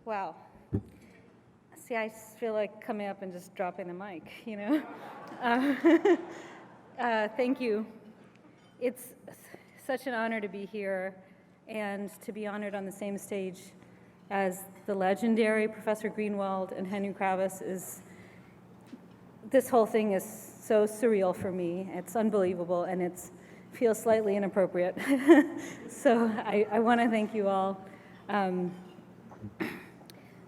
Wow. See, I feel like coming up and just dropping the mic, you know? Thank you. It's such an honor to be here and to be honored on the same stage as the legendary Professor Greenwald and Henry Kravis. This whole thing is so surreal for me. It's unbelievable, and it feels slightly inappropriate. So I want to thank you all.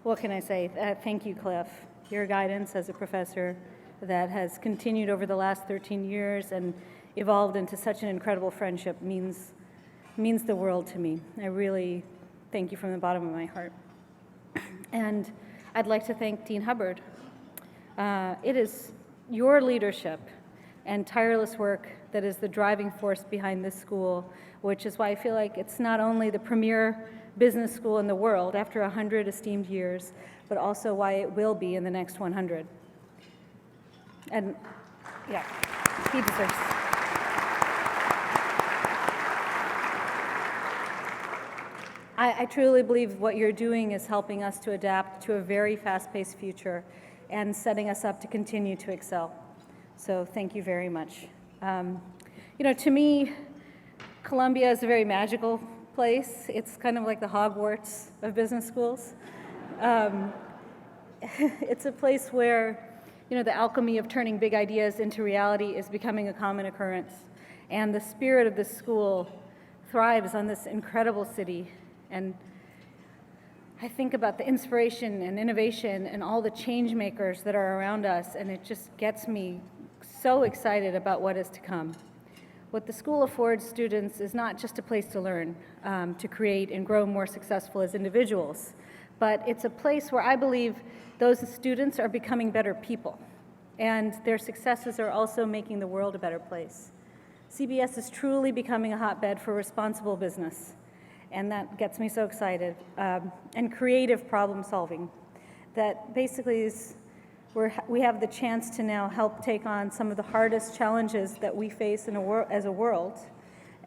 What can I say? Thank you, Cliff. Your guidance as a professor that has continued over the last 13 years and evolved into such an incredible friendship means the world to me. I really thank you from the bottom of my heart. And I'd like to thank Dean Hubbard. It is your leadership and tireless work that is the driving force behind this school, which is why I feel like it's not only the premier business school in the world after 100 esteemed years, but also why it will be in the next 100. And yeah, he deserves. I truly believe what you're doing is helping us to adapt to a very fast-paced future and setting us up to continue to excel. So thank you very much. To me, Columbia is a very magical place. It's kind of like the Hogwarts of business schools. It's a place where, the alchemy of turning big ideas into reality is becoming a common occurrence. And the spirit of this school thrives on this incredible city. And I think about the inspiration and innovation and all the change makers that are around us, and it just gets me so excited about what is to come. What the school affords students is not just a place to learn, to create and grow more successful as individuals, but it's a place where I believe those students are becoming better people, and their successes are also making the world a better place. CBS is truly becoming a hotbed for responsible business, and that gets me so excited, and creative problem solving. That basically is we have the chance to now help take on some of the hardest challenges that we face as a world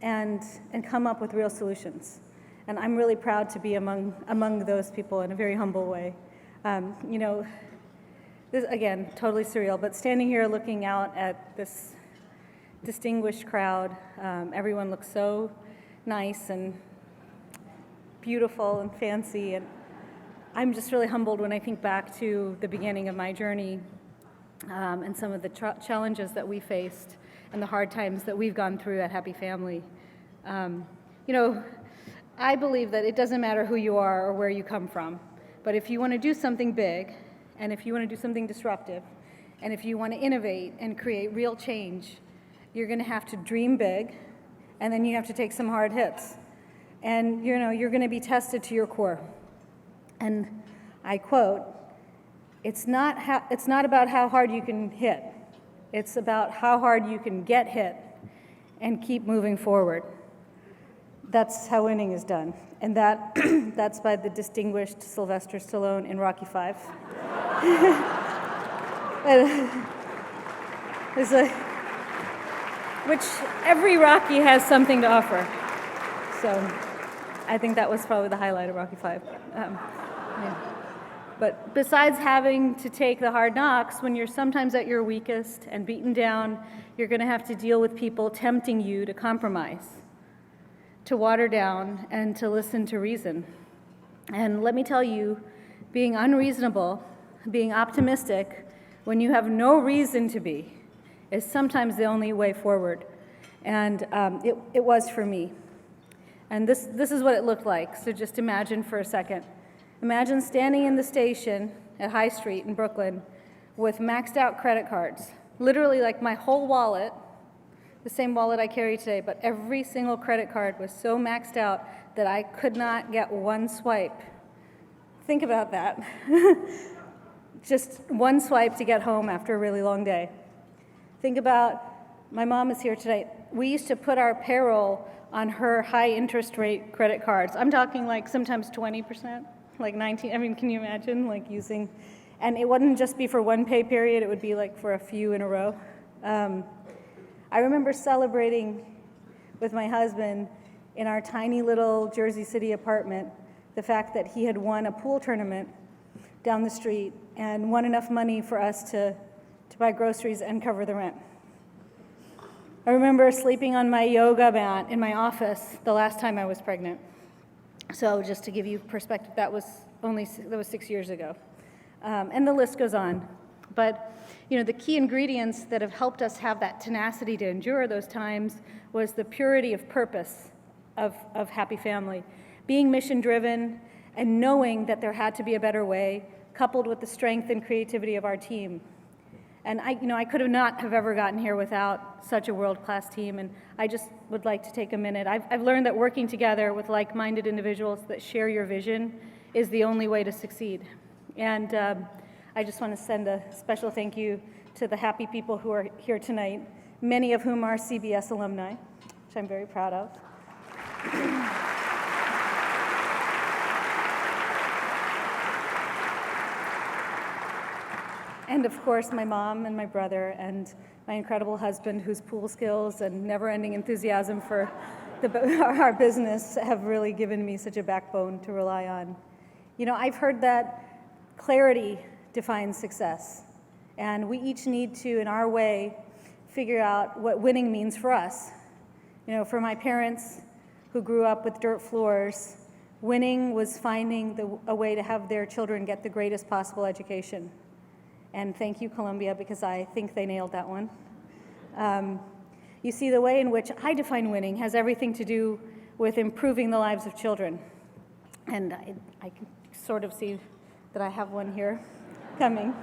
and come up with real solutions. And I'm really proud to be among those people in a very humble way. This, again, totally surreal, but standing here looking out at this distinguished crowd, everyone looks so nice and beautiful and fancy, and I'm just really humbled when I think back to the beginning of my journey and some of the challenges that we faced and the hard times that we've gone through at Happy Family. I believe that it doesn't matter who you are or where you come from, but if you want to do something big, and if you want to do something disruptive, and if you want to innovate and create real change, you're going to have to dream big, and then you have to take some hard hits. And you're going to be tested to your core. And I quote, it's not about how hard you can hit. It's about how hard you can get hit and keep moving forward. That's how winning is done. And that's by the distinguished Sylvester Stallone in Rocky V. Which every Rocky has something to offer. So I think that was probably the highlight of Rocky V. Yeah. But besides having to take the hard knocks, when you're sometimes at your weakest and beaten down, you're going to have to deal with people tempting you to compromise, to water down, and to listen to reason. And let me tell you, being unreasonable, being optimistic, when you have no reason to be, is sometimes the only way forward. And it was for me. And this is what it looked like. So just imagine for a second. Imagine standing in the station at High Street in Brooklyn with maxed out credit cards. Literally like my whole wallet, the same wallet I carry today, but every single credit card was so maxed out that I could not get one swipe. Think about that. Just one swipe to get home after a really long day. Think about, my mom is here today. We used to put our payroll on her high interest rate credit cards. I'm talking like sometimes 20%, like 19, can you imagine using, and it wouldn't just be for one pay period, it would be like for a few in a row. I remember celebrating with my husband in our tiny little Jersey City apartment the fact that he had won a pool tournament down the street and won enough money for us to buy groceries and cover the rent. I remember sleeping on my yoga mat in my office the last time I was pregnant. So just to give you perspective, that was 6 years ago. And the list goes on. But the key ingredients that have helped us have that tenacity to endure those times was the purity of purpose of Happy Family. Being mission-driven and knowing that there had to be a better way, coupled with the strength and creativity of our team. And I could not have ever gotten here without such a world-class team, and I just would like to take a minute. I've learned that working together with like-minded individuals that share your vision is the only way to succeed. And I just want to send a special thank you to the happy people who are here tonight, many of whom are CBS alumni, which I'm very proud of. And of course, my mom and my brother and my incredible husband, whose pool skills and never-ending enthusiasm for our business have really given me such a backbone to rely on. I've heard that clarity defines success, and we each need to, in our way, figure out what winning means for us. For my parents, who grew up with dirt floors, winning was finding a way to have their children get the greatest possible education. And thank you, Columbia, because I think they nailed that one. You see, the way in which I define winning has everything to do with improving the lives of children. And I can sort of see that I have one here coming.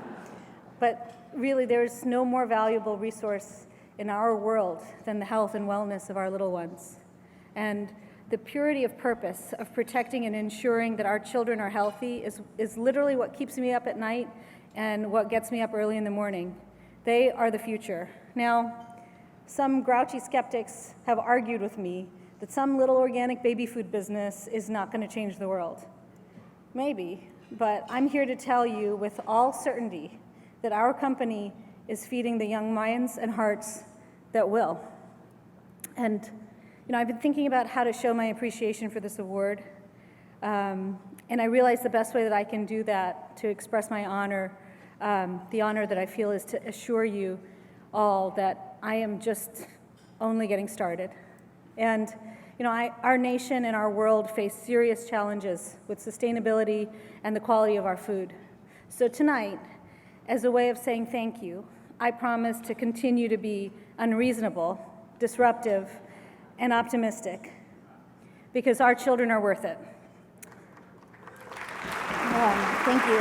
But really, there's no more valuable resource in our world than the health and wellness of our little ones. And the purity of purpose of protecting and ensuring that our children are healthy is literally what keeps me up at night and what gets me up early in the morning. They are the future. Now, some grouchy skeptics have argued with me that some little organic baby food business is not going to change the world. Maybe, but I'm here to tell you with all certainty that our company is feeding the young minds and hearts that will. And I've been thinking about how to show my appreciation for this award, and I realize the best way that I can do that to express my honor, the honor that I feel, is to assure you all that I am just only getting started. And our nation and our world face serious challenges with sustainability and the quality of our food. So tonight, as a way of saying thank you, I promise to continue to be unreasonable, disruptive, and optimistic, because our children are worth it. Thank you.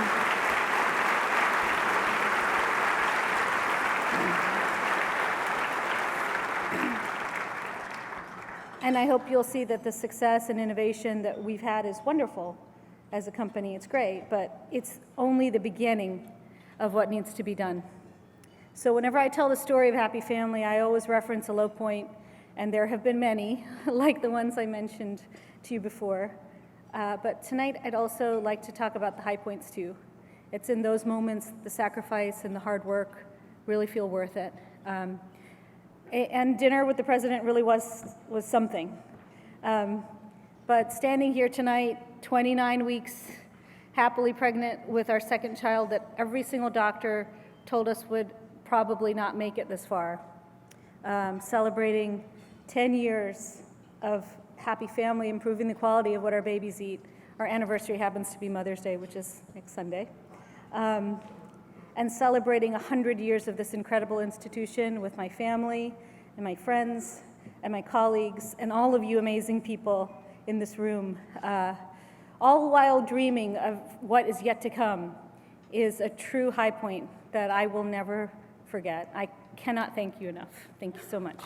And I hope you'll see that the success and innovation that we've had is wonderful as a company. It's great, but it's only the beginning of what needs to be done. So whenever I tell the story of Happy Family, I always reference a low point, and there have been many, like the ones I mentioned to you before. But tonight, I'd also like to talk about the high points too. It's in those moments the sacrifice and the hard work really feel worth it. And dinner with the president really was something. But standing here tonight, 29 weeks, happily pregnant with our second child that every single doctor told us would probably not make it this far, celebrating 10 years of Happy Family, improving the quality of what our babies eat. Our anniversary happens to be Mother's Day, which is next Sunday. And celebrating 100 years of this incredible institution with my family and my friends and my colleagues and all of you amazing people in this room, all while dreaming of what is yet to come, is a true high point that I will never forget. I cannot thank you enough. Thank you so much.